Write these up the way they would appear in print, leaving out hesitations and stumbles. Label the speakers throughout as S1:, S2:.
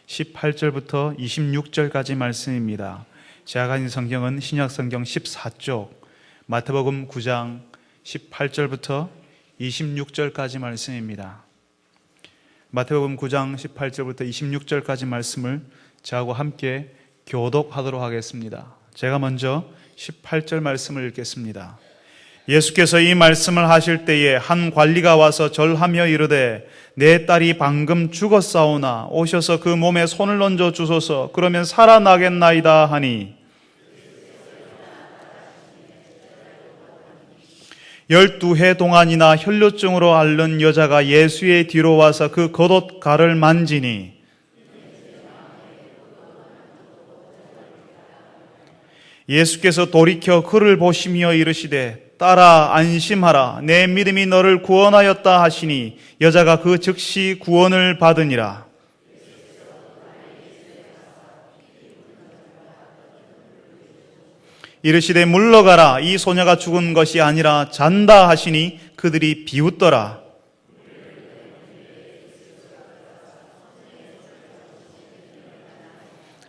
S1: 18절부터 26절까지 말씀입니다. 제가 가진 성경은 신약성경 14쪽, 마태복음 9장 18절부터 26절까지 말씀입니다. 마태복음 9장 18절부터 26절까지 말씀을 저하고 함께 교독하도록 하겠습니다. 제가 먼저 18절 말씀을 읽겠습니다. 예수께서 이 말씀을 하실 때에 한 관리가 와서 절하며 이르되 내 딸이 방금 죽었사오나 오셔서 그 몸에 손을 얹어 주소서. 그러면 살아나겠나이다 하니 12해 동안이나 혈루증으로 앓는 여자가 예수의 뒤로 와서 그 겉옷가를 만지니 예수께서 돌이켜 그를 보시며 이르시되 딸아 안심하라 내 믿음이 너를 구원하였다 하시니 여자가 그 즉시 구원을 받으니라. 이르시되 물러가라 이 소녀가 죽은 것이 아니라 잔다 하시니 그들이 비웃더라.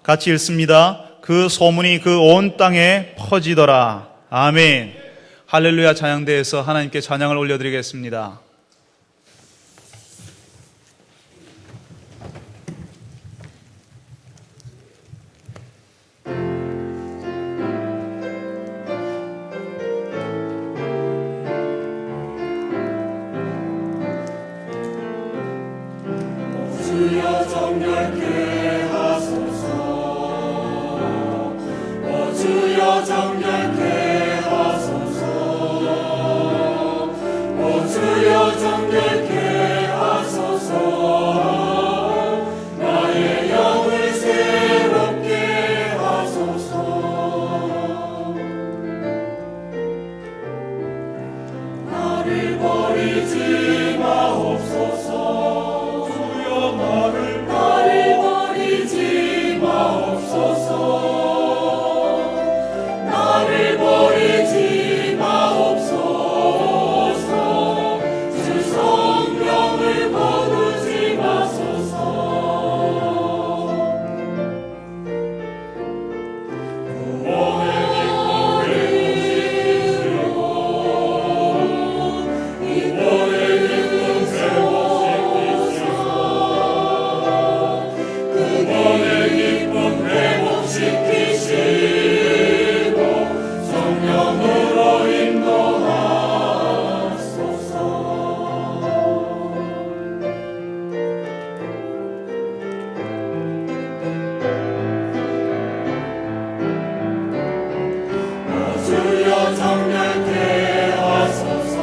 S1: 같이 읽습니다. 그 소문이 그 온 땅에 퍼지더라. 아멘. 할렐루야. 찬양대에서 하나님께 찬양을 올려드리겠습니다.
S2: 주여 정결케 하소서. 주여 정결케 하소서. 주여 정결케 하소서. 나의 영을 새롭게 하소서. 나를 버리지 마옵소서. 주여 나를 버리지 마옵소서. 나를 버리지 마옵소서. 주 성령을 거두지 마소서. 구원의 기쁨을 회복시키시고 구원의 기쁨 회복시키시고 성령으로 인도하소서. 주여 정결케 하소서.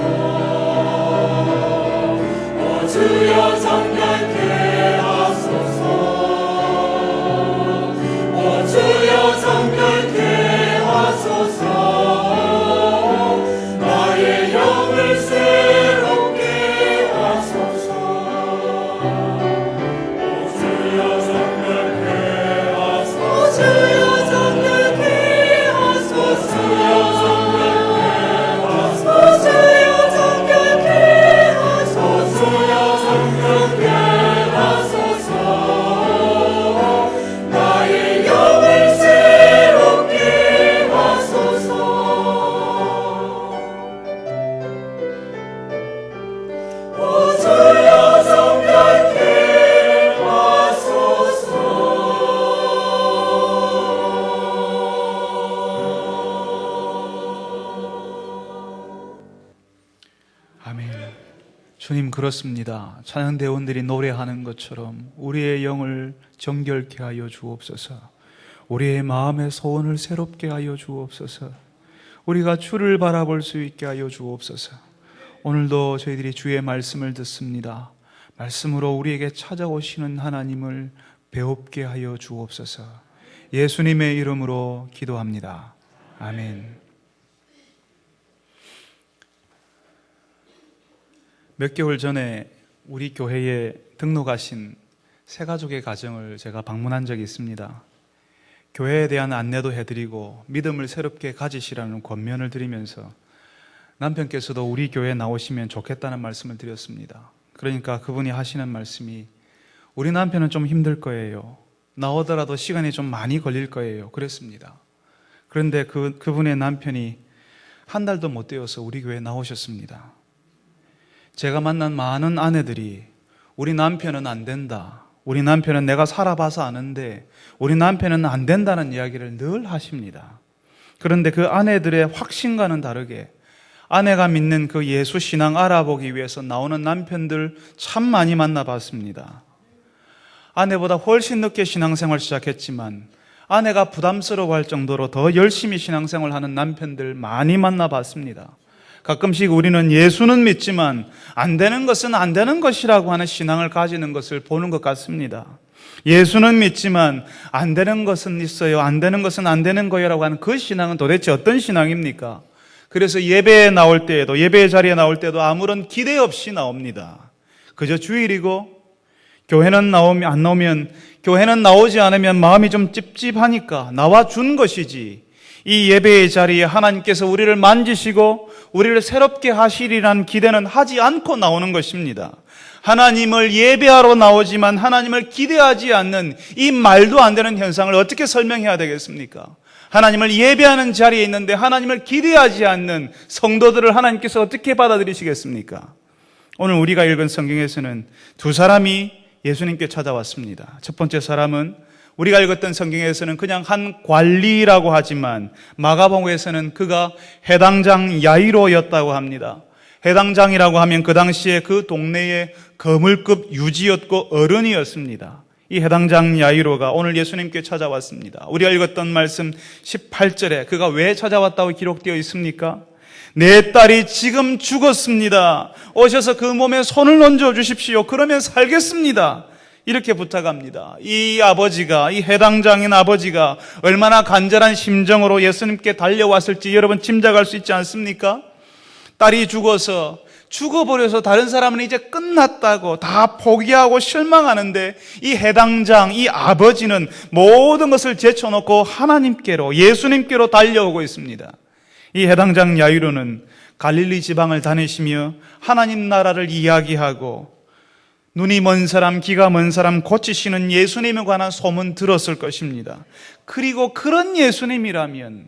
S2: 주여 정결케 하소서. 주여 정결케 하소서. 나의 영을 새롭게 하소서. 주여 정결케 하소서. 주여 정결케 하소서. 주여 정결케 하소서. 주여 정결케 하소서. 나의 영을 새롭게 하소서. 주여 정결케 하소서.
S1: 아멘. 주님 그렇습니다. 찬양대원들이 노래하는 것처럼 우리의 영을 정결케 하여 주옵소서. 우리의 마음의 소원을 새롭게 하여 주옵소서. 우리가 주를 바라볼 수 있게 하여 주옵소서. 오늘도 저희들이 주의 말씀을 듣습니다. 말씀으로 우리에게 찾아오시는 하나님을 배웁게 하여 주옵소서. 예수님의 이름으로 기도합니다. 아멘. 몇 개월 전에 우리 교회에 등록하신 세 가족의 가정을 제가 방문한 적이 있습니다. 교회에 대한 안내도 해드리고 믿음을 새롭게 가지시라는 권면을 드리면서 남편께서도 우리 교회에 나오시면 좋겠다는 말씀을 드렸습니다. 그러니까 그분이 하시는 말씀이 우리 남편은 좀 힘들 거예요. 나오더라도 시간이 좀 많이 걸릴 거예요. 그랬습니다. 그런데 그분의 남편이 한 달도 못 되어서 우리 교회에 나오셨습니다. 제가 만난 많은 아내들이 우리 남편은 안 된다, 우리 남편은 내가 살아봐서 아는데 우리 남편은 안 된다는 이야기를 늘 하십니다. 그런데 그 아내들의 확신과는 다르게 아내가 믿는 그 예수 신앙 알아보기 위해서 나오는 남편들 참 많이 만나봤습니다. 아내보다 훨씬 늦게 신앙생활 시작했지만 아내가 부담스러워할 정도로 더 열심히 신앙생활 하는 남편들 많이 만나봤습니다. 가끔씩 우리는 예수는 믿지만 안 되는 것은 안 되는 것이라고 하는 신앙을 가지는 것을 보는 것 같습니다. 예수는 믿지만 안 되는 것은 있어요, 안 되는 것은 안 되는 거예요라고 하는 그 신앙은 도대체 어떤 신앙입니까? 그래서 예배에 나올 때에도, 예배의 자리에 나올 때도 아무런 기대 없이 나옵니다. 그저 주일이고 교회는 안 나오면, 교회는 나오지 않으면 마음이 좀 찝찝하니까 나와준 것이지, 이 예배의 자리에 하나님께서 우리를 만지시고 우리를 새롭게 하시리라는 기대는 하지 않고 나오는 것입니다. 하나님을 예배하러 나오지만 하나님을 기대하지 않는 이 말도 안 되는 현상을 어떻게 설명해야 되겠습니까? 하나님을 예배하는 자리에 있는데 하나님을 기대하지 않는 성도들을 하나님께서 어떻게 받아들이시겠습니까? 오늘 우리가 읽은 성경에서는 두 사람이 예수님께 찾아왔습니다. 첫 번째 사람은 우리가 읽었던 성경에서는 그냥 한 관리라고 하지만 마가복음에서는 그가 해당장 야이로였다고 합니다. 해당장이라고 하면 그 당시에 그 동네의 거물급 유지였고 어른이었습니다. 이 해당장 야이로가 오늘 예수님께 찾아왔습니다. 우리가 읽었던 말씀 18절에 그가 왜 찾아왔다고 기록되어 있습니까? 내 딸이 지금 죽었습니다. 오셔서 그 몸에 손을 얹어 주십시오. 그러면 살겠습니다. 이렇게 부탁합니다. 이 아버지가, 이 해당장인 아버지가 얼마나 간절한 심정으로 예수님께 달려왔을지 여러분 짐작할 수 있지 않습니까? 딸이 죽어버려서 다른 사람은 이제 끝났다고 다 포기하고 실망하는데 이 해당장, 이 아버지는 모든 것을 제쳐놓고 하나님께로, 예수님께로 달려오고 있습니다. 이 해당장 야이로는 갈릴리 지방을 다니시며 하나님 나라를 이야기하고 눈이 먼 사람, 귀가 먼 사람 고치시는 예수님에 관한 소문 들었을 것입니다. 그리고 그런 예수님이라면,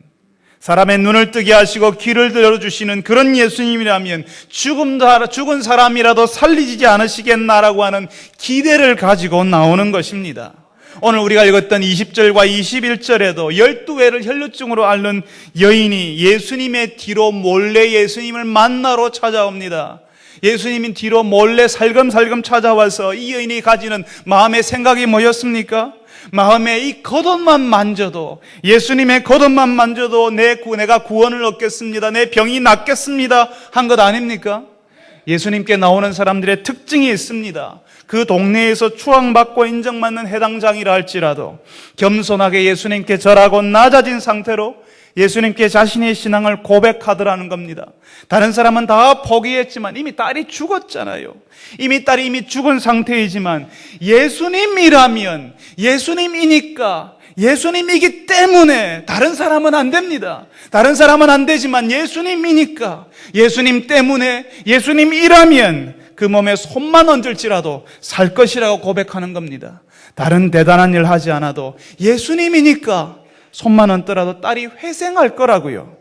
S1: 사람의 눈을 뜨게 하시고 귀를 열어주시는 그런 예수님이라면 죽은 사람이라도 살리지 않으시겠나라고 하는 기대를 가지고 나오는 것입니다. 오늘 우리가 읽었던 20절과 21절에도 12회를 혈루증으로 앓는 여인이 예수님의 뒤로 몰래 예수님을 만나러 찾아옵니다. 예수님이 뒤로 몰래 살금살금 찾아와서 이 여인이 가지는 마음의 생각이 뭐였습니까? 마음에 이 겉옷만 만져도, 예수님의 겉옷만 만져도 내가 구원을 얻겠습니다, 내 병이 낫겠습니다 한 것 아닙니까? 예수님께 나오는 사람들의 특징이 있습니다. 그 동네에서 추앙받고 인정받는 해당장이라 할지라도 겸손하게 예수님께 절하고 낮아진 상태로 예수님께 자신의 신앙을 고백하더라는 겁니다. 다른 사람은 다 포기했지만 이미 딸이 죽었잖아요. 딸이 죽은 상태이지만 예수님이라면, 예수님이니까, 예수님이기 때문에 다른 사람은 안 됩니다. 다른 사람은 안 되지만 예수님이니까, 예수님 때문에, 예수님이라면 그 몸에 손만 얹을지라도 살 것이라고 고백하는 겁니다. 다른 대단한 일 하지 않아도 예수님이니까 손만 얹더라도 딸이 회생할 거라고요.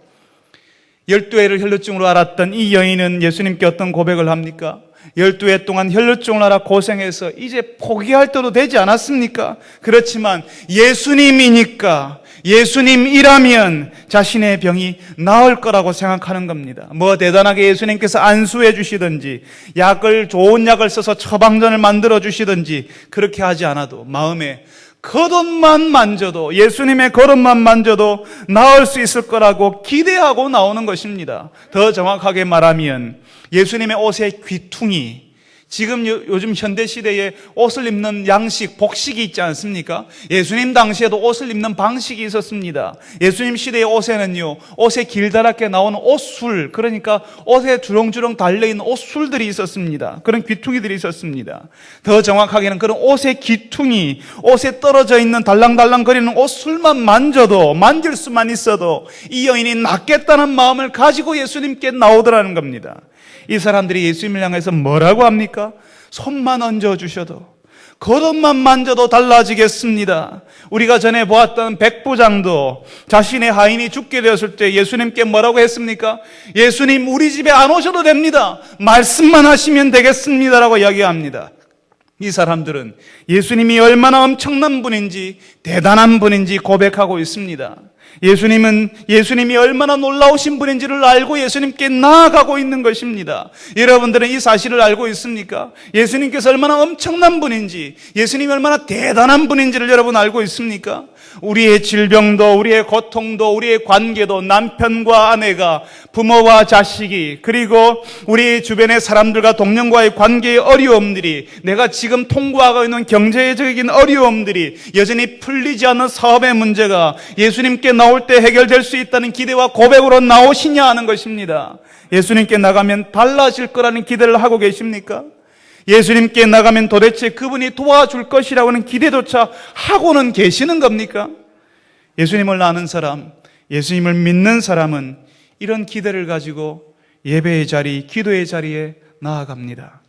S1: 12회를 혈루증으로 앓았던 이 여인은 예수님께 어떤 고백을 합니까? 12회 동안 혈루증을 앓아 고생해서 이제 포기할 때도 되지 않았습니까? 그렇지만 예수님이니까, 예수님이라면 자신의 병이 나을 거라고 생각하는 겁니다. 뭐 대단하게 예수님께서 안수해 주시든지 좋은 약을 써서 처방전을 만들어 주시든지 그렇게 하지 않아도 마음에 겉옷만 만져도, 예수님의 겉옷만 만져도 나을 수 있을 거라고 기대하고 나오는 것입니다. 더 정확하게 말하면 예수님의 옷의 귀퉁이, 지금 요즘 현대시대에 옷을 입는 양식, 복식이 있지 않습니까? 예수님 당시에도 옷을 입는 방식이 있었습니다. 예수님 시대의 옷에는요, 옷에 길다랗게 나오는 옷술, 그러니까 옷에 주렁주렁 달려있는 옷술들이 있었습니다. 그런 귀퉁이들이 있었습니다. 더 정확하게는 그런 옷의 귀퉁이, 옷에 떨어져 있는 달랑달랑거리는 옷술만 만질 수만 있어도 이 여인이 낫겠다는 마음을 가지고 예수님께 나오더라는 겁니다. 이 사람들이 예수님을 향해서 뭐라고 합니까? 손만 얹어주셔도, 겉옷만 만져도 달라지겠습니다. 우리가 전에 보았던 백부장도 자신의 하인이 죽게 되었을 때 예수님께 뭐라고 했습니까? 예수님, 우리 집에 안 오셔도 됩니다. 말씀만 하시면 되겠습니다라고 이야기합니다. 이 사람들은 예수님이 얼마나 엄청난 분인지, 대단한 분인지 고백하고 있습니다. 예수님이 얼마나 놀라우신 분인지를 알고 예수님께 나아가고 있는 것입니다. 여러분들은 이 사실을 알고 있습니까? 예수님께서 얼마나 엄청난 분인지, 예수님이 얼마나 대단한 분인지를 여러분 알고 있습니까? 우리의 질병도, 우리의 고통도, 우리의 관계도, 남편과 아내가, 부모와 자식이, 그리고 우리 주변의 사람들과 동료과의 관계의 어려움들이, 내가 지금 통과하고 있는 경제적인 어려움들이, 여전히 풀리지 않는 사업의 문제가 예수님께 나올 때 해결될 수 있다는 기대와 고백으로 나오시냐 하는 것입니다. 예수님께 나가면 달라질 거라는 기대를 하고 계십니까? 예수님께 나가면 도대체 그분이 도와줄 것이라고 하는 기대조차 하고는 계시는 겁니까? 예수님을 아는 사람, 예수님을 믿는 사람은 이런 기대를 가지고 예배의 자리, 기도의 자리에 나아갑니다.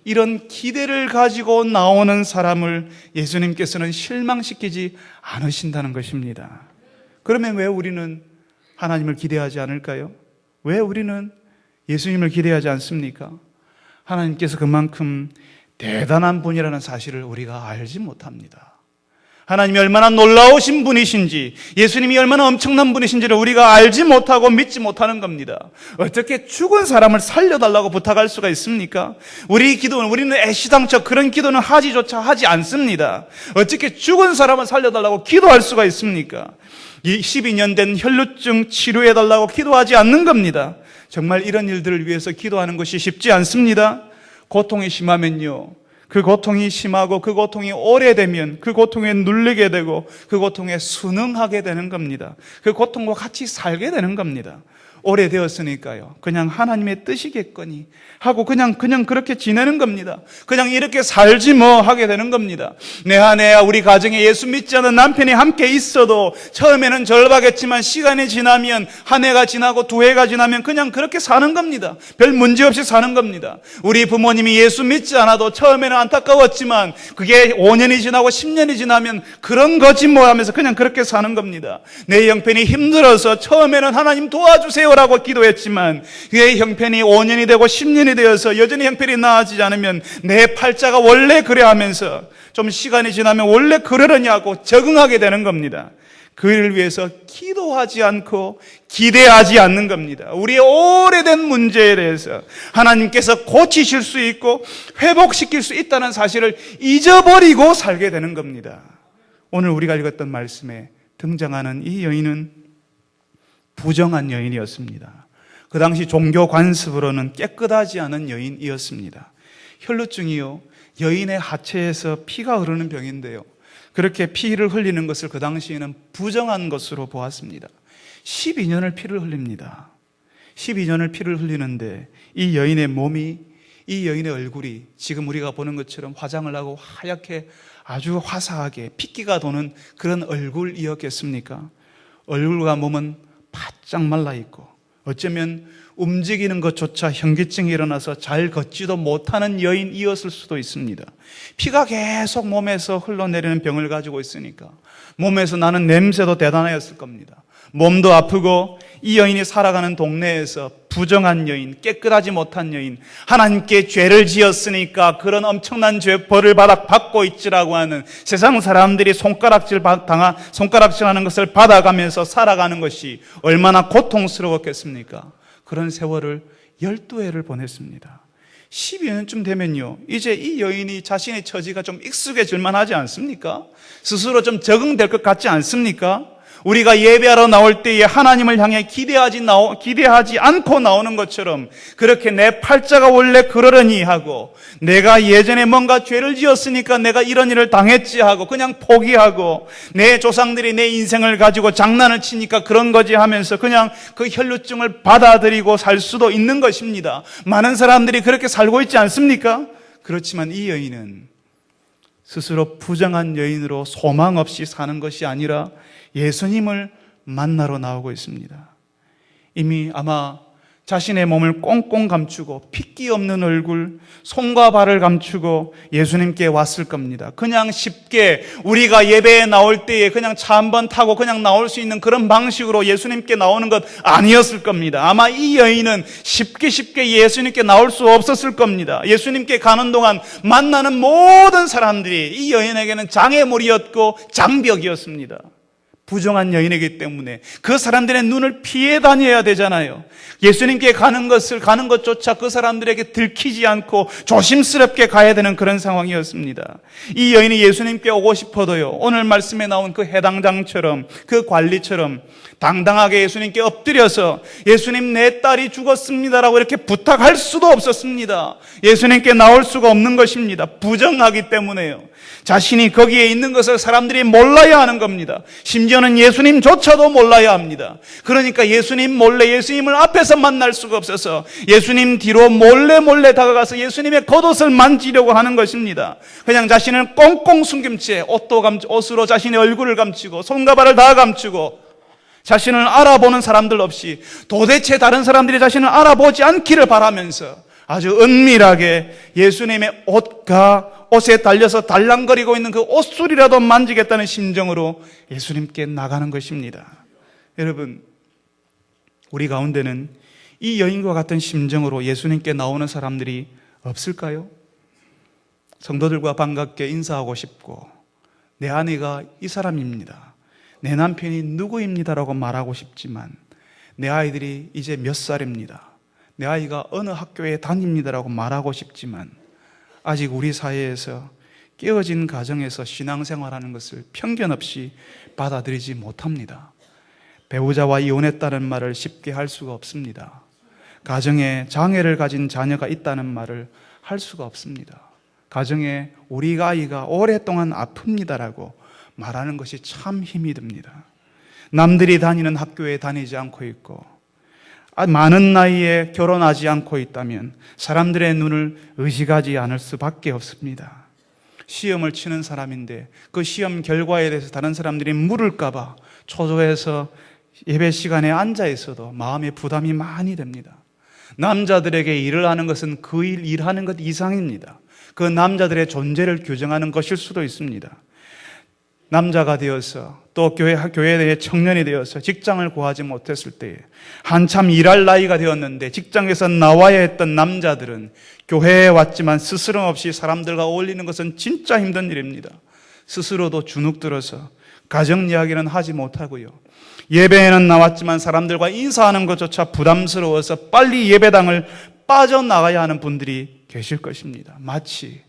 S1: 이런 기대를 가지고 나오는 사람을 예수님께서는 실망시키지 않으신다는 것입니다. 그러면 왜 우리는 하나님을 기대하지 않을까요? 왜 우리는 예수님을 기대하지 않습니까? 하나님께서 그만큼 대단한 분이라는 사실을 우리가 알지 못합니다. 하나님이 얼마나 놀라우신 분이신지, 예수님이 얼마나 엄청난 분이신지를 우리가 알지 못하고 믿지 못하는 겁니다. 어떻게 죽은 사람을 살려달라고 부탁할 수가 있습니까? 우리는 애시당초 그런 기도는 하지조차 하지 않습니다. 어떻게 죽은 사람을 살려달라고 기도할 수가 있습니까? 12년 된 혈루증 치료해달라고 기도하지 않는 겁니다. 정말 이런 일들을 위해서 기도하는 것이 쉽지 않습니다. 고통이 심하면요, 그 고통이 심하고 그 고통이 오래되면 그 고통에 눌리게 되고 그 고통에 순응하게 되는 겁니다. 그 고통과 같이 살게 되는 겁니다. 오래되었으니까요, 그냥 하나님의 뜻이겠거니 하고 그냥 그렇게 지내는 겁니다. 그냥 이렇게 살지 뭐 하게 되는 겁니다. 내 아내야, 우리 가정에 예수 믿지 않는 남편이 함께 있어도 처음에는 절박했지만 시간이 지나면, 한 해가 지나고 두 해가 지나면 그냥 그렇게 사는 겁니다. 별 문제 없이 사는 겁니다. 우리 부모님이 예수 믿지 않아도 처음에는 안타까웠지만 그게 5년이 지나고 10년이 지나면 그런 거지 뭐 하면서 그냥 그렇게 사는 겁니다. 내 형편이 힘들어서 처음에는 하나님 도와주세요 라고 기도했지만 그의 형편이 5년이 되고 10년이 되어서 여전히 형편이 나아지지 않으면 내 팔자가 원래 그래 하면서 좀 시간이 지나면 원래 그러려냐고 적응하게 되는 겁니다. 그 일을 위해서 기도하지 않고 기대하지 않는 겁니다. 우리의 오래된 문제에 대해서 하나님께서 고치실 수 있고 회복시킬 수 있다는 사실을 잊어버리고 살게 되는 겁니다. 오늘 우리가 읽었던 말씀에 등장하는 이 여인은 부정한 여인이었습니다. 그 당시 종교 관습으로는 깨끗하지 않은 여인이었습니다. 혈루증이요, 여인의 하체에서 피가 흐르는 병인데요, 그렇게 피를 흘리는 것을 그 당시에는 부정한 것으로 보았습니다. 12년을 피를 흘립니다. 12년을 피를 흘리는데 이 여인의 몸이, 이 여인의 얼굴이 지금 우리가 보는 것처럼 화장을 하고 하얗게 아주 화사하게 핏기가 도는 그런 얼굴이었겠습니까? 얼굴과 몸은 바짝 말라있고 어쩌면 움직이는 것조차 현기증이 일어나서 잘 걷지도 못하는 여인이었을 수도 있습니다. 피가 계속 몸에서 흘러내리는 병을 가지고 있으니까 몸에서 나는 냄새도 대단하였을 겁니다. 몸도 아프고 이 여인이 살아가는 동네에서 부정한 여인, 깨끗하지 못한 여인, 하나님께 죄를 지었으니까 그런 엄청난 벌을 받고 있지라고 하는 세상 사람들이 손가락질하는 것을 받아가면서 살아가는 것이 얼마나 고통스러웠겠습니까? 그런 세월을 12해를 보냈습니다. 12년쯤 되면요, 이제 이 여인이 자신의 처지가 좀 익숙해질 만하지 않습니까? 스스로 좀 적응될 것 같지 않습니까? 우리가 예배하러 나올 때에 하나님을 향해 기대하지 않고 나오는 것처럼 그렇게 내 팔자가 원래 그러려니 하고 내가 예전에 뭔가 죄를 지었으니까 내가 이런 일을 당했지 하고 그냥 포기하고 내 조상들이 내 인생을 가지고 장난을 치니까 그런 거지 하면서 그냥 그 혈루증을 받아들이고 살 수도 있는 것입니다. 많은 사람들이 그렇게 살고 있지 않습니까? 그렇지만 이 여인은 스스로 부정한 여인으로 소망 없이 사는 것이 아니라 예수님을 만나러 나오고 있습니다. 이미 아마 자신의 몸을 꽁꽁 감추고 핏기 없는 얼굴, 손과 발을 감추고 예수님께 왔을 겁니다. 그냥 쉽게 우리가 예배에 나올 때에 그냥 차 한 번 타고 그냥 나올 수 있는 그런 방식으로 예수님께 나오는 것 아니었을 겁니다. 아마 이 여인은 쉽게 예수님께 나올 수 없었을 겁니다. 예수님께 가는 동안 만나는 모든 사람들이 이 여인에게는 장애물이었고 장벽이었습니다. 부정한 여인이기 때문에 그 사람들의 눈을 피해 다녀야 되잖아요. 예수님께 가는 것조차 그 사람들에게 들키지 않고 조심스럽게 가야 되는 그런 상황이었습니다. 이 여인이 예수님께 오고 싶어도요, 오늘 말씀에 나온 그 해당장처럼, 그 관리처럼 당당하게 예수님께 엎드려서 예수님, 내 딸이 죽었습니다라고 이렇게 부탁할 수도 없었습니다. 예수님께 나올 수가 없는 것입니다. 부정하기 때문에요. 자신이 거기에 있는 것을 사람들이 몰라야 하는 겁니다. 심지어는 예수님조차도 몰라야 합니다. 그러니까 예수님을 앞에서 만날 수가 없어서 예수님 뒤로 몰래 다가가서 예수님의 겉옷을 만지려고 하는 것입니다. 그냥 자신을 꽁꽁 숨긴 채 옷으로 자신의 얼굴을 감추고 손과 발을 다 감추고 자신을 알아보는 사람들 없이 도대체 다른 사람들이 자신을 알아보지 않기를 바라면서 아주 은밀하게 예수님의 옷에 달려서 달랑거리고 있는 그 옷술이라도 만지겠다는 심정으로 예수님께 나가는 것입니다. 여러분, 우리 가운데는 이 여인과 같은 심정으로 예수님께 나오는 사람들이 없을까요? 성도들과 반갑게 인사하고 싶고, 내 아내가 이 사람입니다, 내 남편이 누구입니다라고 말하고 싶지만, 내 아이들이 이제 몇 살입니다, 내 아이가 어느 학교에 다닙니다라고 말하고 싶지만, 아직 우리 사회에서 깨어진 가정에서 신앙생활하는 것을 편견 없이 받아들이지 못합니다. 배우자와 이혼했다는 말을 쉽게 할 수가 없습니다. 가정에 장애를 가진 자녀가 있다는 말을 할 수가 없습니다. 가정에 우리 아이가 오랫동안 아픕니다라고 말하는 것이 참 힘이 듭니다. 남들이 다니는 학교에 다니지 않고 있고 많은 나이에 결혼하지 않고 있다면 사람들의 눈을 의식하지 않을 수밖에 없습니다. 시험을 치는 사람인데 그 시험 결과에 대해서 다른 사람들이 물을까 봐 초조해서 예배 시간에 앉아 있어도 마음의 부담이 많이 됩니다. 남자들에게 일을 하는 것은 그 일하는 것 이상입니다. 그 남자들의 존재를 규정하는 것일 수도 있습니다. 남자가 되어서 또 교회의 청년이 되어서 직장을 구하지 못했을 때에 한참 일할 나이가 되었는데 직장에서 나와야 했던 남자들은 교회에 왔지만 스스럼 없이 사람들과 어울리는 것은 진짜 힘든 일입니다. 스스로도 주눅들어서 가정 이야기는 하지 못하고요, 예배에는 나왔지만 사람들과 인사하는 것조차 부담스러워서 빨리 예배당을 빠져나가야 하는 분들이 계실 것입니다. 마치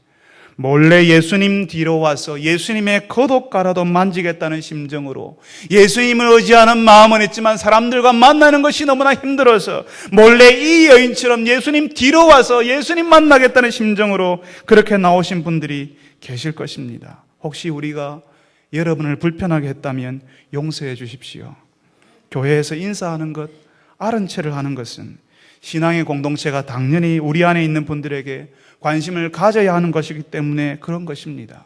S1: 몰래 예수님 뒤로 와서 예수님의 겉옷가라도 만지겠다는 심정으로 예수님을 의지하는 마음은 있지만 사람들과 만나는 것이 너무나 힘들어서 몰래 이 여인처럼 예수님 뒤로 와서 예수님 만나겠다는 심정으로 그렇게 나오신 분들이 계실 것입니다. 혹시 우리가 여러분을 불편하게 했다면 용서해 주십시오. 교회에서 인사하는 것, 아는 체를 하는 것은 신앙의 공동체가 당연히 우리 안에 있는 분들에게 관심을 가져야 하는 것이기 때문에 그런 것입니다.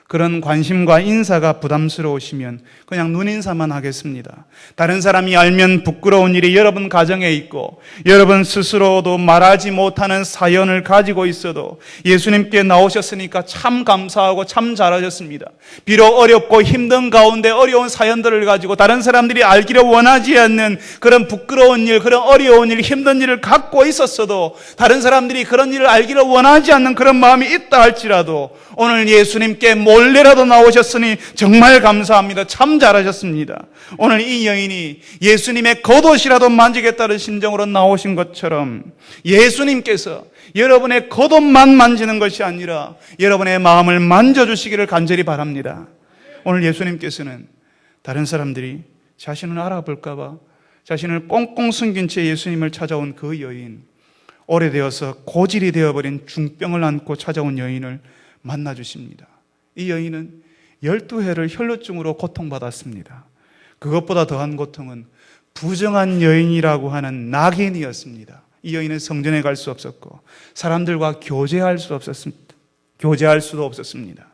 S1: 그런 관심과 인사가 부담스러우시면 그냥 눈인사만 하겠습니다. 다른 사람이 알면 부끄러운 일이 여러분 가정에 있고 여러분 스스로도 말하지 못하는 사연을 가지고 있어도 예수님께 나오셨으니까 참 감사하고 참 잘하셨습니다. 비록 어렵고 힘든 가운데 어려운 사연들을 가지고 다른 사람들이 알기를 원하지 않는 그런 부끄러운 일, 그런 어려운 일, 힘든 일을 갖고 있었어도 다른 사람들이 그런 일을 알기를 원하지 않는 그런 마음이 있다 할지라도 오늘 예수님께 몰래라도 나오셨으니 정말 감사합니다. 참 잘하셨습니다. 오늘 이 여인이 예수님의 겉옷이라도 만지겠다는 심정으로 나오신 것처럼 예수님께서 여러분의 겉옷만 만지는 것이 아니라 여러분의 마음을 만져주시기를 간절히 바랍니다. 오늘 예수님께서는 다른 사람들이 자신을 알아볼까 봐 자신을 꽁꽁 숨긴 채 예수님을 찾아온 그 여인, 오래되어서 고질이 되어버린 중병을 안고 찾아온 여인을 만나주십니다. 이 여인은 12해를 혈루증으로 고통받았습니다. 그것보다 더한 고통은 부정한 여인이라고 하는 낙인이었습니다. 이 여인은 성전에 갈 수 없었고 사람들과 교제할 수도 없었습니다.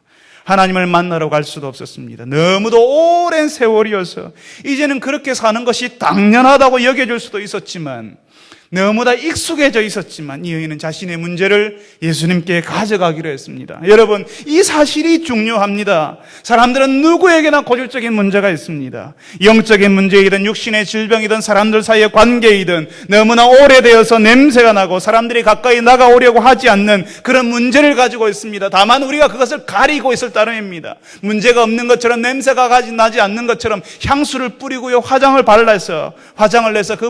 S1: 하나님을 만나러 갈 수도 없었습니다. 너무도 오랜 세월이어서 이제는 그렇게 사는 것이 당연하다고 여겨질 수도 있었지만 너무나 익숙해져 있었지만 이 여인은 자신의 문제를 예수님께 가져가기로 했습니다. 여러분, 이 사실이 중요합니다. 사람들은 누구에게나 고질적인 문제가 있습니다. 영적인 문제이든 육신의 질병이든 사람들 사이의 관계이든 너무나 오래되어서 냄새가 나고 사람들이 가까이 나가오려고 하지 않는 그런 문제를 가지고 있습니다. 다만 우리가 그것을 가리고 있을 따름입니다. 문제가 없는 것처럼, 냄새가 나지 않는 것처럼 향수를 뿌리고요, 화장을 발라서 화장을 내서 그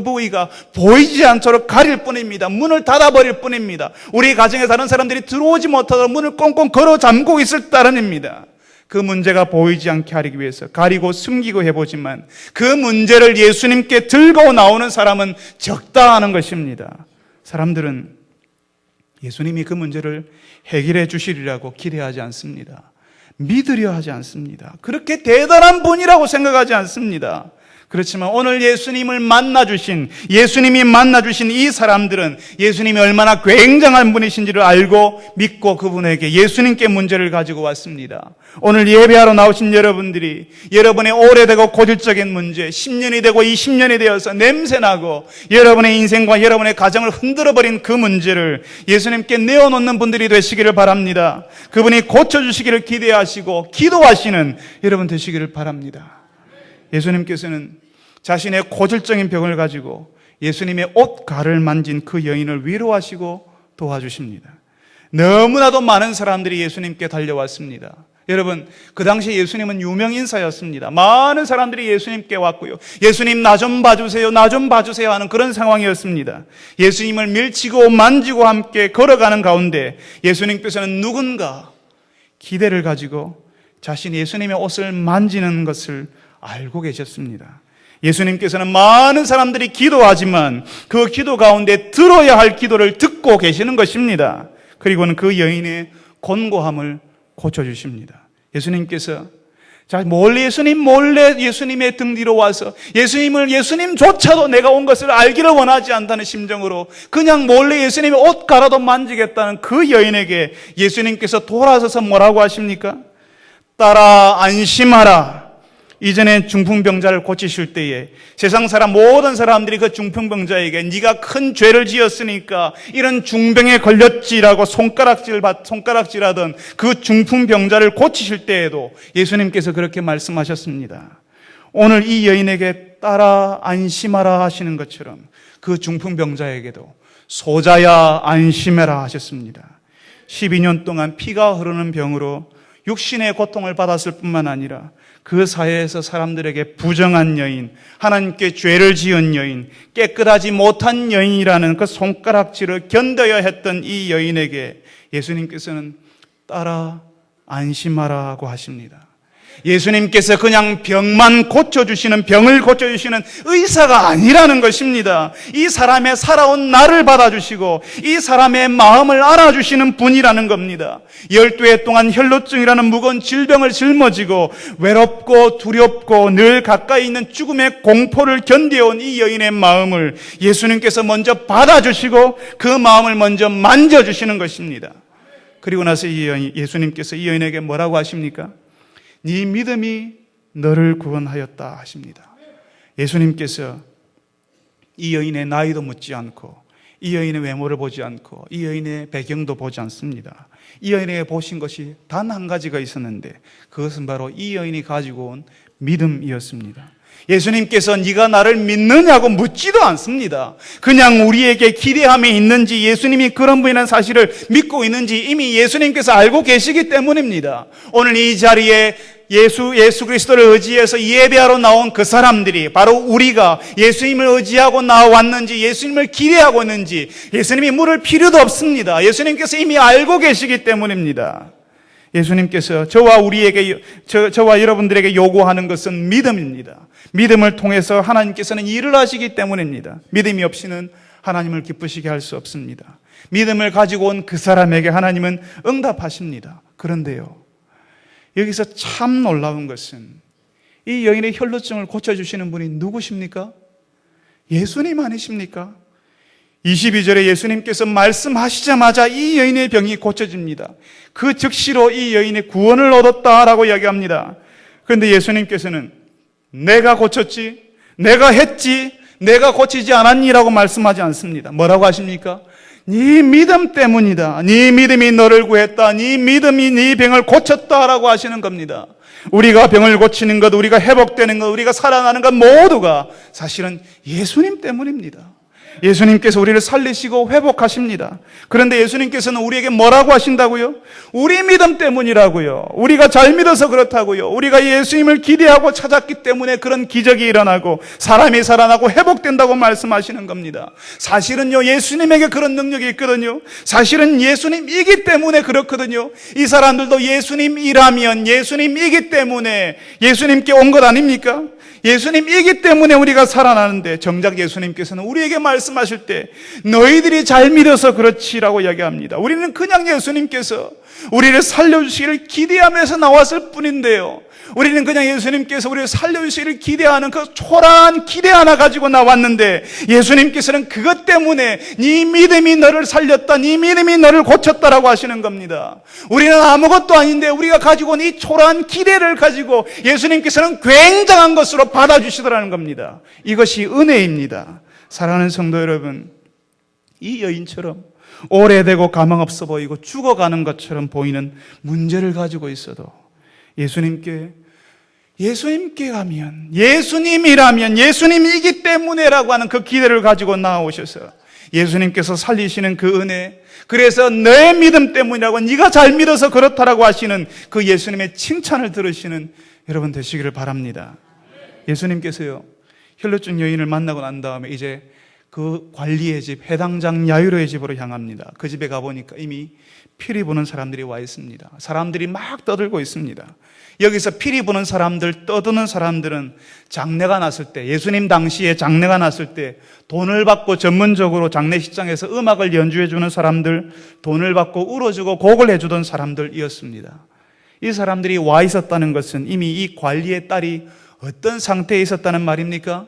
S1: 부위가 보이지 않도록 가릴 뿐입니다. 문을 닫아버릴 뿐입니다. 우리 가정에 다른 사람들이 들어오지 못하도록 문을 꽁꽁 걸어 잠그고 있을 따름입니다. 그 문제가 보이지 않게 하기 위해서 가리고 숨기고 해보지만 그 문제를 예수님께 들고 나오는 사람은 적다 하는 것입니다. 사람들은 예수님이 그 문제를 해결해 주시리라고 기대하지 않습니다. 믿으려 하지 않습니다. 그렇게 대단한 분이라고 생각하지 않습니다. 그렇지만 오늘 예수님이 만나주신 이 사람들은 예수님이 얼마나 굉장한 분이신지를 알고 믿고 그분에게 예수님께 문제를 가지고 왔습니다. 오늘 예배하러 나오신 여러분들이 여러분의 오래되고 고질적인 문제, 10년이 되고 20년이 되어서 냄새나고 여러분의 인생과 여러분의 가정을 흔들어버린 그 문제를 예수님께 내어놓는 분들이 되시기를 바랍니다. 그분이 고쳐주시기를 기대하시고 기도하시는 여러분 되시기를 바랍니다. 예수님께서는 자신의 고질적인 병을 가지고 예수님의 옷가를 만진 그 여인을 위로하시고 도와주십니다. 너무나도 많은 사람들이 예수님께 달려왔습니다. 여러분, 그 당시 예수님은 유명인사였습니다. 많은 사람들이 예수님께 왔고요, 예수님 나 좀 봐주세요, 나 좀 봐주세요 하는 그런 상황이었습니다. 예수님을 밀치고 만지고 함께 걸어가는 가운데 예수님께서는 누군가 기대를 가지고 자신이 예수님의 옷을 만지는 것을 알고 계셨습니다. 예수님께서는 많은 사람들이 기도하지만 그 기도 가운데 들어야 할 기도를 듣고 계시는 것입니다. 그리고는 그 여인의 곤고함을 고쳐주십니다. 예수님께서 몰래 예수님의 등 뒤로 와서 예수님조차도 내가 온 것을 알기를 원하지 않다는 심정으로 그냥 몰래 예수님의 옷가라도 만지겠다는 그 여인에게 예수님께서 돌아서서 뭐라고 하십니까? 딸아, 안심하라. 이전에 중풍병자를 고치실 때에 세상 모든 사람들이 그 중풍병자에게 네가 큰 죄를 지었으니까 이런 중병에 걸렸지라고 손가락질하던 그 중풍병자를 고치실 때에도 예수님께서 그렇게 말씀하셨습니다. 오늘 이 여인에게 딸아 안심하라 하시는 것처럼 그 중풍병자에게도 소자야 안심해라 하셨습니다. 12년 동안 피가 흐르는 병으로 육신의 고통을 받았을 뿐만 아니라 그 사회에서 사람들에게 부정한 여인, 하나님께 죄를 지은 여인, 깨끗하지 못한 여인이라는 그 손가락질을 견뎌야 했던 이 여인에게 예수님께서는 딸아 안심하라고 하십니다. 예수님께서 그냥 병을 고쳐주시는 의사가 아니라는 것입니다. 이 사람의 살아온 나를 받아주시고 이 사람의 마음을 알아주시는 분이라는 겁니다. 12해 동안 혈루증이라는 무거운 질병을 짊어지고 외롭고 두렵고 늘 가까이 있는 죽음의 공포를 견뎌온 이 여인의 마음을 예수님께서 먼저 받아주시고 그 마음을 먼저 만져주시는 것입니다. 그리고 나서 예수님께서 이 여인에게 뭐라고 하십니까? 네 믿음이 너를 구원하였다 하십니다. 예수님께서 이 여인의 나이도 묻지 않고 이 여인의 외모를 보지 않고 이 여인의 배경도 보지 않습니다. 이 여인에게 보신 것이 단 한 가지가 있었는데 그것은 바로 이 여인이 가지고 온 믿음이었습니다. 예수님께서 네가 나를 믿느냐고 묻지도 않습니다. 그냥 우리에게 기대함이 있는지 예수님이 그런 분이라는 사실을 믿고 있는지 이미 예수님께서 알고 계시기 때문입니다. 오늘 이 자리에 예수 그리스도를 의지해서 예배하러 나온 그 사람들이 바로 우리가 예수님을 의지하고 나왔는지 예수님을 기대하고 있는지 예수님이 물을 필요도 없습니다. 예수님께서 이미 알고 계시기 때문입니다. 예수님께서 저와 여러분들에게 요구하는 것은 믿음입니다. 믿음을 통해서 하나님께서는 일을 하시기 때문입니다. 믿음이 없이는 하나님을 기쁘시게 할 수 없습니다. 믿음을 가지고 온 그 사람에게 하나님은 응답하십니다. 그런데요, 여기서 참 놀라운 것은 이 여인의 혈루증을 고쳐주시는 분이 누구십니까? 예수님 아니십니까? 22절에 예수님께서 말씀하시자마자 이 여인의 병이 고쳐집니다. 그 즉시로 이 여인의 구원을 얻었다라고 이야기합니다. 그런데 예수님께서는 내가 고쳤지, 내가 했지, 내가 고치지 않았니라고 말씀하지 않습니다. 뭐라고 하십니까? 네 믿음 때문이다. 네 믿음이 너를 구했다. 네 믿음이 네 병을 고쳤다라고 하시는 겁니다. 우리가 병을 고치는 것, 우리가 회복되는 것, 우리가 살아나는 것 모두가 사실은 예수님 때문입니다. 예수님께서 우리를 살리시고 회복하십니다. 그런데 예수님께서는 우리에게 뭐라고 하신다고요? 우리 믿음 때문이라고요. 우리가 잘 믿어서 그렇다고요. 우리가 예수님을 기대하고 찾았기 때문에 그런 기적이 일어나고 사람이 살아나고 회복된다고 말씀하시는 겁니다. 사실은요, 예수님에게 그런 능력이 있거든요. 사실은 예수님이기 때문에 그렇거든요. 이 사람들도 예수님이라면 예수님이기 때문에 예수님께 온 것 아닙니까? 예수님이기 때문에 우리가 살아나는데, 정작 예수님께서는 우리에게 말씀하실 때 너희들이 잘 믿어서 그렇지라고 이야기합니다. 우리는 그냥 예수님께서 우리를 살려주시기를 기대하면서 나왔을 뿐인데요, 우리는 그냥 예수님께서 우리를 살려주시기를 기대하는 그 초라한 기대 하나 가지고 나왔는데, 예수님께서는 그것 때문에 네 믿음이 너를 살렸다, 네 믿음이 너를 고쳤다라고 하시는 겁니다. 우리는 아무것도 아닌데 우리가 가지고 온 이 초라한 기대를 가지고 예수님께서는 굉장한 것으로 받아주시더라는 겁니다. 이것이 은혜입니다. 사랑하는 성도 여러분, 이 여인처럼 오래되고 가망 없어 보이고 죽어가는 것처럼 보이는 문제를 가지고 있어도 예수님께 가면, 예수님이라면 예수님이기 때문에라고 하는 그 기대를 가지고 나오셔서 예수님께서 살리시는 그 은혜, 그래서 내 믿음 때문이라고, 네가 잘 믿어서 그렇다라고 하시는 그 예수님의 칭찬을 들으시는 여러분 되시기를 바랍니다. 예수님께서요, 혈루증 여인을 만나고 난 다음에 이제 그 관리의 집, 해당장 야이로의 집으로 향합니다. 그 집에 가보니까 이미 피리 부는 사람들이 와 있습니다. 사람들이 막 떠들고 있습니다. 여기서 피리 부는 사람들, 떠드는 사람들은 장례가 났을 때, 예수님 당시에 장례가 났을 때 돈을 받고 전문적으로 장례식장에서 음악을 연주해 주는 사람들, 돈을 받고 울어주고 곡을 해주던 사람들이었습니다. 이 사람들이 와 있었다는 것은 이미 이 관리의 딸이 어떤 상태에 있었다는 말입니까?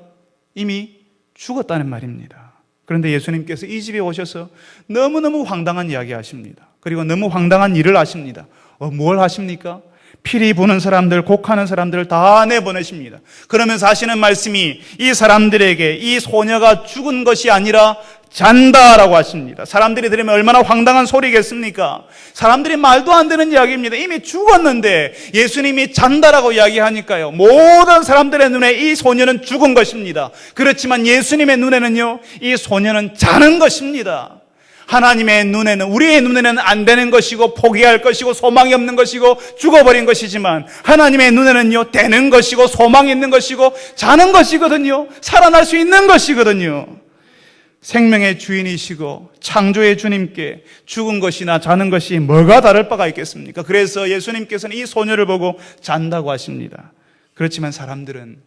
S1: 이미 죽었다는 말입니다. 그런데 예수님께서 이 집에 오셔서 너무너무 황당한 이야기 하십니다. 그리고 너무 황당한 일을 하십니다. 뭘 하십니까? 피리 부는 사람들, 곡하는 사람들을 다 내보내십니다. 그러면서 하시는 말씀이 이 사람들에게 이 소녀가 죽은 것이 아니라 잔다라고 하십니다. 사람들이 들으면 얼마나 황당한 소리겠습니까? 사람들이 말도 안 되는 이야기입니다. 이미 죽었는데 예수님이 잔다라고 이야기하니까요, 모든 사람들의 눈에 이 소녀는 죽은 것입니다. 그렇지만 예수님의 눈에는요, 이 소녀는 자는 것입니다. 하나님의 눈에는, 우리의 눈에는 안 되는 것이고 포기할 것이고 소망이 없는 것이고 죽어버린 것이지만 하나님의 눈에는요, 되는 것이고 소망이 있는 것이고 자는 것이거든요. 살아날 수 있는 것이거든요. 생명의 주인이시고 창조의 주님께 죽은 것이나 자는 것이 뭐가 다를 바가 있겠습니까? 그래서 예수님께서는 이 소녀를 보고 잔다고 하십니다. 그렇지만 사람들은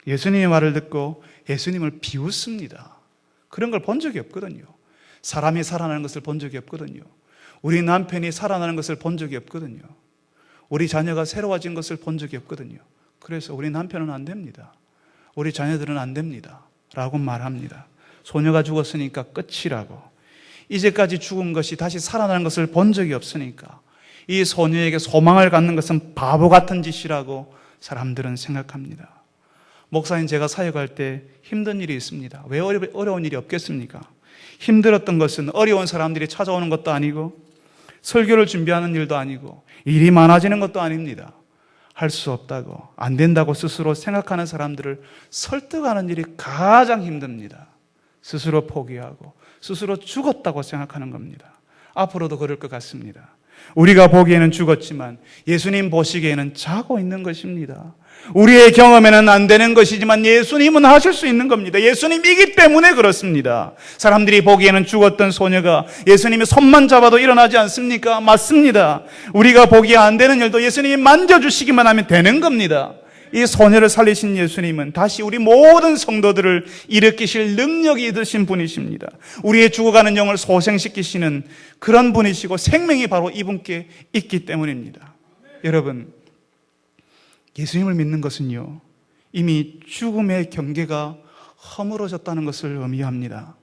S1: 예수님의 말을 듣고 예수님을 비웃습니다. 그런 걸 본 적이 없거든요. 사람이 살아나는 것을 본 적이 없거든요. 우리 남편이 살아나는 것을 본 적이 없거든요. 우리 자녀가 새로워진 것을 본 적이 없거든요. 그래서 우리 남편은 안 됩니다. 우리 자녀들은 안 됩니다. 라고 말합니다. 소녀가 죽었으니까 끝이라고. 이제까지 죽은 것이 다시 살아나는 것을 본 적이 없으니까 이 소녀에게 소망을 갖는 것은 바보 같은 짓이라고 사람들은 생각합니다. 목사님, 제가 사역할 때 힘든 일이 있습니다. 왜 어려운 일이 없겠습니까? 힘들었던 것은 어려운 사람들이 찾아오는 것도 아니고 설교를 준비하는 일도 아니고 일이 많아지는 것도 아닙니다. 할 수 없다고, 안 된다고 스스로 생각하는 사람들을 설득하는 일이 가장 힘듭니다. 스스로 포기하고 스스로 죽었다고 생각하는 겁니다. 앞으로도 그럴 것 같습니다. 우리가 보기에는 죽었지만 예수님 보시기에는 자고 있는 것입니다. 우리의 경험에는 안 되는 것이지만 예수님은 하실 수 있는 겁니다. 예수님이기 때문에 그렇습니다. 사람들이 보기에는 죽었던 소녀가 예수님의 손만 잡아도 일어나지 않습니까? 맞습니다. 우리가 보기에 안 되는 일도 예수님이 만져주시기만 하면 되는 겁니다. 이 소녀를 살리신 예수님은 다시 우리 모든 성도들을 일으키실 능력이 있으신 분이십니다. 우리의 죽어가는 영을 소생시키시는 그런 분이시고 생명이 바로 이분께 있기 때문입니다. 여러분, 예수님을 믿는 것은요, 이미 죽음의 경계가 허물어졌다는 것을 의미합니다.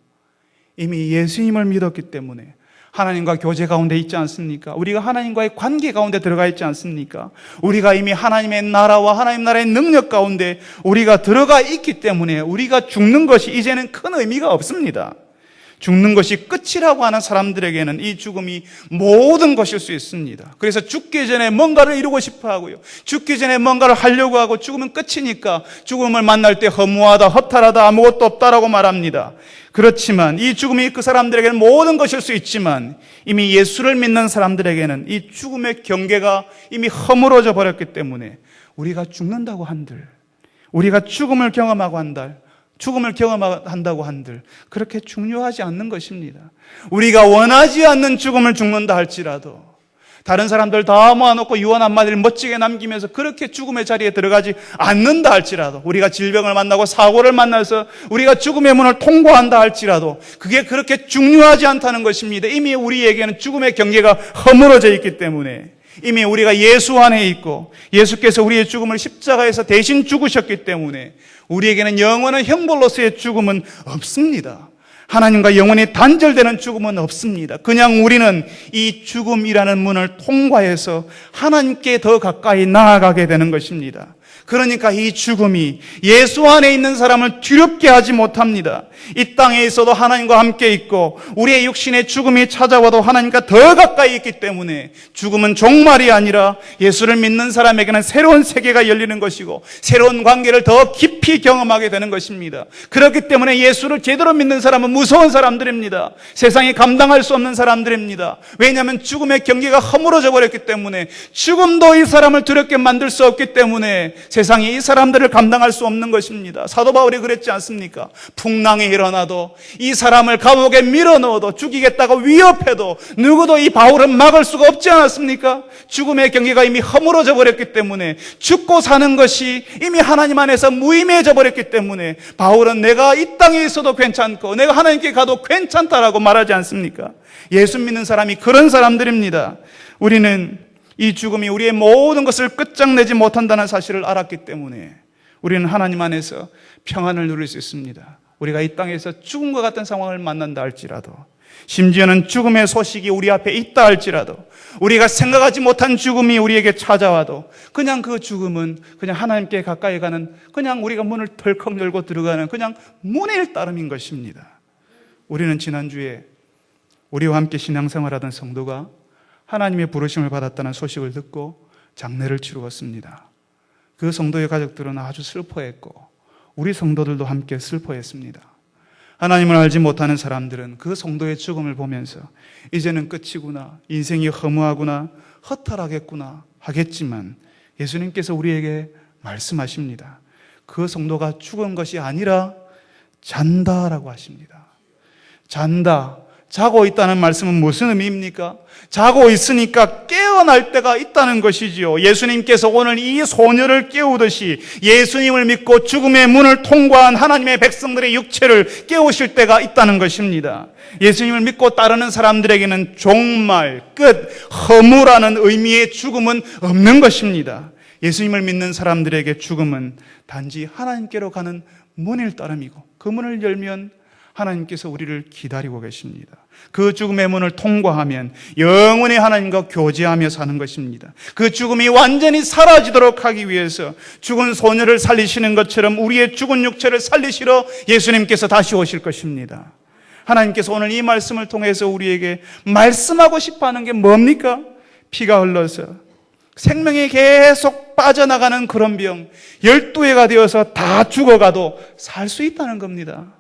S1: 이미 예수님을 믿었기 때문에,
S3: 하나님과 교제 가운데 있지 않습니까? 우리가 하나님과의 관계 가운데 들어가 있지 않습니까? 우리가 이미 하나님의 나라와 하나님 나라의 능력 가운데 우리가 들어가 있기 때문에 우리가 죽는 것이 이제는 큰 의미가 없습니다. 죽는 것이 끝이라고 하는 사람들에게는 이 죽음이 모든 것일 수 있습니다. 그래서 죽기 전에 뭔가를 이루고 싶어 하고요. 죽기 전에 뭔가를 하려고 하고 죽으면 끝이니까 죽음을 만날 때 허무하다, 허탈하다, 아무것도 없다라고 말합니다. 그렇지만 이 죽음이 그 사람들에게는 모든 것일 수 있지만 이미 예수를 믿는 사람들에게는 이 죽음의 경계가 이미 허물어져 버렸기 때문에 우리가 죽는다고 한들, 우리가 죽음을 경험하고 한들, 죽음을 경험한다고 한들 그렇게 중요하지 않는 것입니다. 우리가 원하지 않는 죽음을 죽는다 할지라도 다른 사람들 다 모아놓고 유언 한마디를 멋지게 남기면서 그렇게 죽음의 자리에 들어가지 않는다 할지라도, 우리가 질병을 만나고 사고를 만나서 우리가 죽음의 문을 통과한다 할지라도 그게 그렇게 중요하지 않다는 것입니다. 이미 우리에게는 죽음의 경계가 허물어져 있기 때문에, 이미 우리가 예수 안에 있고 예수께서 우리의 죽음을 십자가에서 대신 죽으셨기 때문에 우리에게는 영원한 형벌로서의 죽음은 없습니다. 하나님과 영원히 단절되는 죽음은 없습니다. 그냥 우리는 이 죽음이라는 문을 통과해서 하나님께 더 가까이 나아가게 되는 것입니다. 그러니까 이 죽음이 예수 안에 있는 사람을 두렵게 하지 못합니다. 이 땅에 있어도 하나님과 함께 있고 우리의 육신의 죽음이 찾아와도 하나님과 더 가까이 있기 때문에 죽음은 종말이 아니라 예수를 믿는 사람에게는 새로운 세계가 열리는 것이고 새로운 관계를 더 깊이 경험하게 되는 것입니다. 그렇기 때문에 예수를 제대로 믿는 사람은 무서운 사람들입니다. 세상이 감당할 수 없는 사람들입니다. 왜냐하면 죽음의 경계가 허물어져 버렸기 때문에, 죽음도 이 사람을 두렵게 만들 수 없기 때문에 세상이 이 사람들을 감당할 수 없는 것입니다. 사도 바울이 그랬지 않습니까? 풍랑이 일어나도 이 사람을 감옥에 밀어넣어도 죽이겠다고 위협해도 누구도 이 바울은 막을 수가 없지 않았습니까? 죽음의 경계가 이미 허물어져 버렸기 때문에, 죽고 사는 것이 이미 하나님 안에서 무의미해져 버렸기 때문에 바울은 내가 이 땅에 있어도 괜찮고 내가 하나님께 가도 괜찮다라고 말하지 않습니까? 예수 믿는 사람이 그런 사람들입니다. 우리는 이 죽음이 우리의 모든 것을 끝장내지 못한다는 사실을 알았기 때문에 우리는 하나님 안에서 평안을 누릴 수 있습니다. 우리가 이 땅에서 죽음과 같은 상황을 만난다 할지라도, 심지어는 죽음의 소식이 우리 앞에 있다 할지라도, 우리가 생각하지 못한 죽음이 우리에게 찾아와도 그냥 그 죽음은 그냥 하나님께 가까이 가는, 그냥 우리가 문을 덜컥 열고 들어가는 그냥 문의 따름인 것입니다. 우리는 지난주에 우리와 함께 신앙생활하던 성도가 하나님의 부르심을 받았다는 소식을 듣고 장례를 치루었습니다. 그 성도의 가족들은 아주 슬퍼했고 우리 성도들도 함께 슬퍼했습니다. 하나님을 알지 못하는 사람들은 그 성도의 죽음을 보면서 이제는 끝이구나, 인생이 허무하구나, 허탈하겠구나 하겠지만 예수님께서 우리에게 말씀하십니다. 그 성도가 죽은 것이 아니라 잔다라고 하십니다. 잔다, 자고 있다는 말씀은 무슨 의미입니까? 자고 있으니까 깨어날 때가 있다는 것이지요. 예수님께서 오늘 이 소녀를 깨우듯이 예수님을 믿고 죽음의 문을 통과한 하나님의 백성들의 육체를 깨우실 때가 있다는 것입니다. 예수님을 믿고 따르는 사람들에게는 종말, 끝, 허무라는 의미의 죽음은 없는 것입니다. 예수님을 믿는 사람들에게 죽음은 단지 하나님께로 가는 문일 따름이고 그 문을 열면 하나님께서 우리를 기다리고 계십니다. 그 죽음의 문을 통과하면 영원히 하나님과 교제하며 사는 것입니다. 그 죽음이 완전히 사라지도록 하기 위해서 죽은 소녀를 살리시는 것처럼 우리의 죽은 육체를 살리시러 예수님께서 다시 오실 것입니다. 하나님께서 오늘 이 말씀을 통해서 우리에게 말씀하고 싶어하는 게 뭡니까? 피가 흘러서 생명이 계속 빠져나가는 그런 병, 12회가 되어서 다 죽어가도 살 수 있다는 겁니다.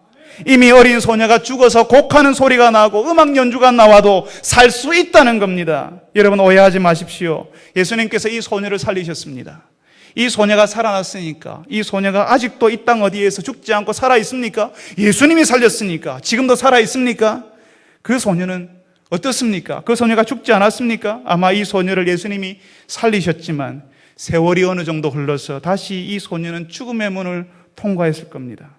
S3: 이미 어린 소녀가 죽어서 곡하는 소리가 나고 음악 연주가 나와도 살 수 있다는 겁니다. 여러분 오해하지 마십시오. 예수님께서 이 소녀를 살리셨습니다. 이 소녀가 살아났으니까, 이 소녀가 아직도 이 땅 어디에서 죽지 않고 살아있습니까? 예수님이 살렸으니까. 지금도 살아있습니까? 그 소녀는 어떻습니까? 그 소녀가 죽지 않았습니까? 아마 이 소녀를 예수님이 살리셨지만 세월이 어느 정도 흘러서 다시 이 소녀는 죽음의 문을 통과했을 겁니다.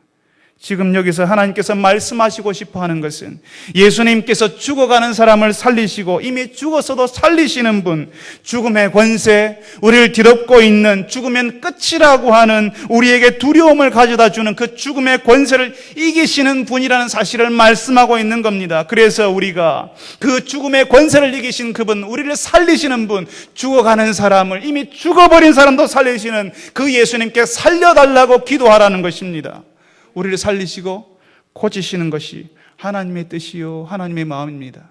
S3: 지금 여기서 하나님께서 말씀하시고 싶어 하는 것은 예수님께서 죽어가는 사람을 살리시고 이미 죽어서도 살리시는 분, 죽음의 권세, 우리를 뒤덮고 있는 죽으면 끝이라고 하는 우리에게 두려움을 가져다 주는 그 죽음의 권세를 이기시는 분이라는 사실을 말씀하고 있는 겁니다. 그래서 우리가 그 죽음의 권세를 이기신 그분, 우리를 살리시는 분, 죽어가는 사람을, 이미 죽어버린 사람도 살리시는 그 예수님께 살려달라고 기도하라는 것입니다. 우리를 살리시고 고치시는 것이 하나님의 뜻이요 하나님의 마음입니다.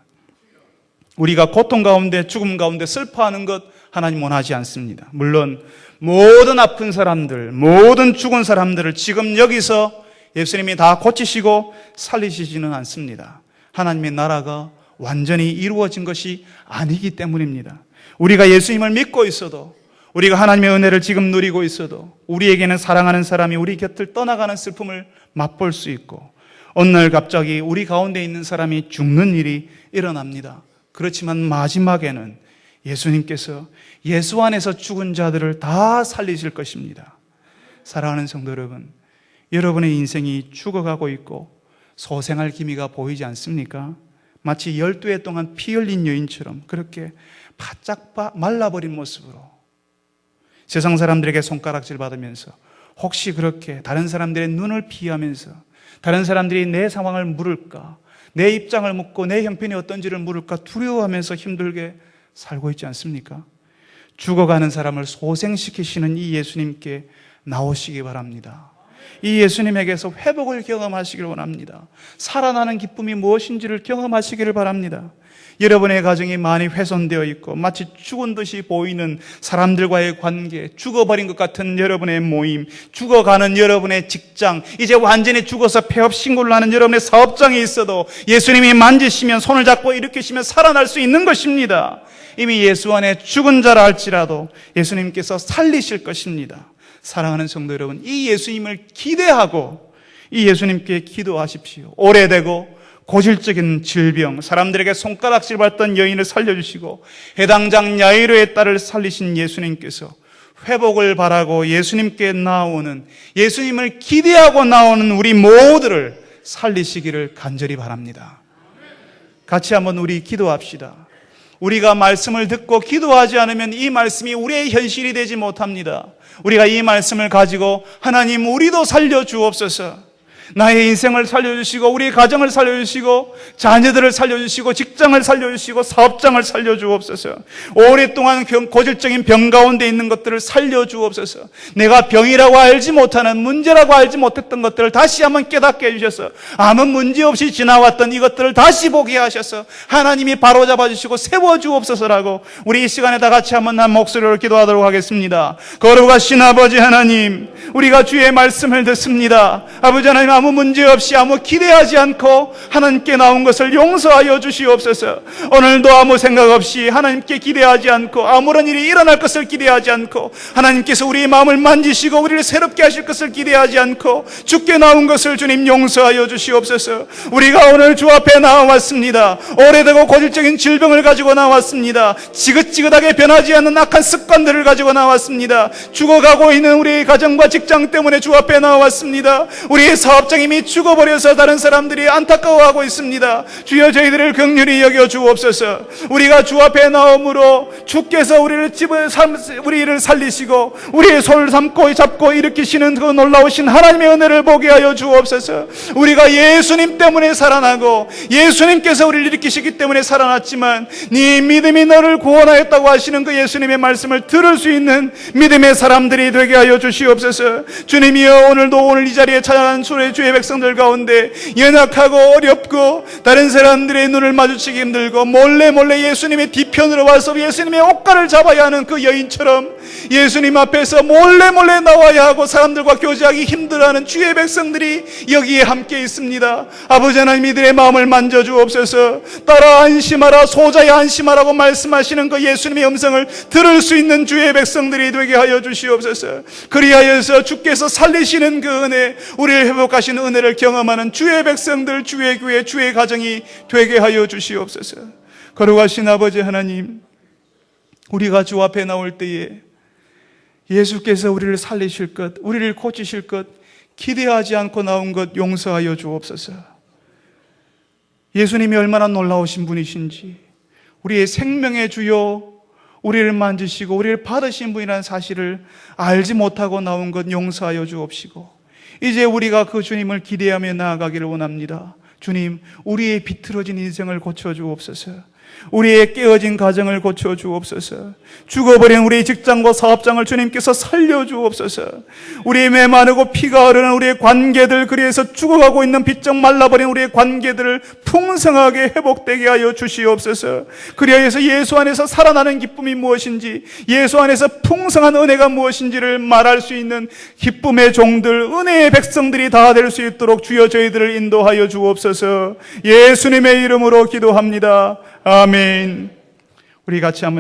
S3: 우리가 고통 가운데, 죽음 가운데 슬퍼하는 것 하나님 원하지 않습니다. 물론 모든 아픈 사람들, 모든 죽은 사람들을 지금 여기서 예수님이 다 고치시고 살리시지는 않습니다. 하나님의 나라가 완전히 이루어진 것이 아니기 때문입니다. 우리가 예수님을 믿고 있어도, 우리가 하나님의 은혜를 지금 누리고 있어도 우리에게는 사랑하는 사람이 우리 곁을 떠나가는 슬픔을 맛볼 수 있고, 어느 날 갑자기 우리 가운데 있는 사람이 죽는 일이 일어납니다. 그렇지만 마지막에는 예수님께서 예수 안에서 죽은 자들을 다 살리실 것입니다. 사랑하는 성도 여러분, 여러분의 인생이 죽어가고 있고 소생할 기미가 보이지 않습니까? 마치 12해 동안 피 흘린 여인처럼 그렇게 바짝 말라버린 모습으로 세상 사람들에게 손가락질 받으면서, 혹시 그렇게 다른 사람들의 눈을 피하면서 다른 사람들이 내 상황을 물을까, 내 입장을 묻고 내 형편이 어떤지를 물을까 두려워하면서 힘들게 살고 있지 않습니까? 죽어가는 사람을 소생시키시는 이 예수님께 나오시기 바랍니다. 이 예수님에게서 회복을 경험하시길 원합니다. 살아나는 기쁨이 무엇인지를 경험하시기를 바랍니다. 여러분의 가정이 많이 훼손되어 있고 마치 죽은 듯이 보이는 사람들과의 관계, 죽어버린 것 같은 여러분의 모임, 죽어가는 여러분의 직장, 이제 완전히 죽어서 폐업 신고를 하는 여러분의 사업장에 있어도 예수님이 만지시면, 손을 잡고 일으키시면 살아날 수 있는 것입니다. 이미 예수 안에 죽은 자라 할지라도 예수님께서 살리실 것입니다. 사랑하는 성도 여러분, 이 예수님을 기대하고 이 예수님께 기도하십시오. 오래되고 고질적인 질병, 사람들에게 손가락질 받던 여인을 살려주시고 해당장 야이로의 딸을 살리신 예수님께서 회복을 바라고 예수님께 나오는, 예수님을 기대하고 나오는 우리 모두를 살리시기를 간절히 바랍니다. 같이 한번 우리 기도합시다. 우리가 말씀을 듣고 기도하지 않으면 이 말씀이 우리의 현실이 되지 못합니다. 우리가 이 말씀을 가지고 하나님 우리도 살려주옵소서, 나의 인생을 살려주시고 우리의 가정을 살려주시고 자녀들을 살려주시고 직장을 살려주시고 사업장을 살려주옵소서, 오랫동안 고질적인 병 가운데 있는 것들을 살려주옵소서, 내가 병이라고 알지 못하는, 문제라고 알지 못했던 것들을 다시 한번 깨닫게 해주셔서 아무 문제 없이 지나왔던 이것들을 다시 보게 하셔서 하나님이 바로잡아 주시고 세워주옵소서라고 우리 이 시간에 다 같이 한번 한 목소리로 기도하도록 하겠습니다. 거룩하신 아버지 하나님, 우리가 주의 말씀을 듣습니다. 아버지 하나님, 아무 문제 없이 아무 기대하지 않고 하나님께 나온 것을 용서하여 주시옵소서. 오늘도 아무 생각 없이 하나님께 기대하지 않고 아무런 일이 일어날 것을 기대하지 않고 하나님께서 우리의 마음을 만지시고 우리를 새롭게 하실 것을 기대하지 않고 주께 나온 것을 주님 용서하여 주시옵소서. 우리가 오늘 주 앞에 나와왔습니다. 오래되고 고질적인 질병을 가지고 나왔습니다. 지긋지긋하게 변하지 않는 악한 습관들을 가지고 나왔습니다. 죽어가고 있는 우리의 가정과 직장 때문에 주 앞에 나왔습니다. 우리의 사업장이 이미 죽어버려서 다른 사람들이 안타까워하고 있습니다. 주여, 저희들을 긍휼히 여겨 주옵소서. 우리가 주 앞에 나옴으로 주께서 우리를 살리시고 우리의 손을 잡고 일으키시는 그 놀라우신 하나님의 은혜를 보게 하여 주옵소서. 우리가 예수님 때문에 살아나고 예수님께서 우리를 일으키시기 때문에 살아났지만 네 믿음이 너를 구원하였다고 하시는 그 예수님의 말씀을 들을 수 있는 믿음의 사람들이 되게 하여 주시옵소서. 주님이여, 오늘 이 자리에 찾아간 주의 백성들 가운데 연약하고 어렵고 다른 사람들의 눈을 마주치기 힘들고 몰래 예수님의 뒤편으로 와서 예수님의 옷가를 잡아야 하는 그 여인처럼 예수님 앞에서 몰래 나와야 하고 사람들과 교제하기 힘들어하는 주의 백성들이 여기에 함께 있습니다. 아버지 하나님, 이들의 마음을 만져주옵소서. 따라 안심하라, 소자야 안심하라고 말씀하시는 그 예수님의 음성을 들을 수 있는 주의 백성들이 되게 하여 주시옵소서. 그리하여서 주께서 살리시는 그 은혜, 우리를 회복하시는 은혜를 경험하는 주의 백성들, 주의 교회, 주의 가정이 되게 하여 주시옵소서. 거룩하신 아버지 하나님, 우리가 주 앞에 나올 때에 예수께서 우리를 살리실 것, 우리를 고치실 것 기대하지 않고 나온 것 용서하여 주옵소서. 예수님이 얼마나 놀라우신 분이신지, 우리의 생명의 주요, 우리를 만지시고 우리를 받으신 분이라는 사실을 알지 못하고 나온 것 용서하여 주옵시고, 이제 우리가 그 주님을 기대하며 나아가기를 원합니다. 주님, 우리의 비틀어진 인생을 고쳐주옵소서. 우리의 깨어진 가정을 고쳐주옵소서. 죽어버린 우리의 직장과 사업장을 주님께서 살려주옵소서. 우리의 메마르고 피가 흐르는 우리의 관계들, 그리해서 죽어가고 있는 비쩍 말라버린 우리의 관계들을 풍성하게 회복되게 하여 주시옵소서. 그리하여서 예수 안에서 살아나는 기쁨이 무엇인지, 예수 안에서 풍성한 은혜가 무엇인지를 말할 수 있는 기쁨의 종들, 은혜의 백성들이 다 될 수 있도록 주여 저희들을 인도하여 주옵소서. 예수님의 이름으로 기도합니다. 아멘. 우리 같이 한번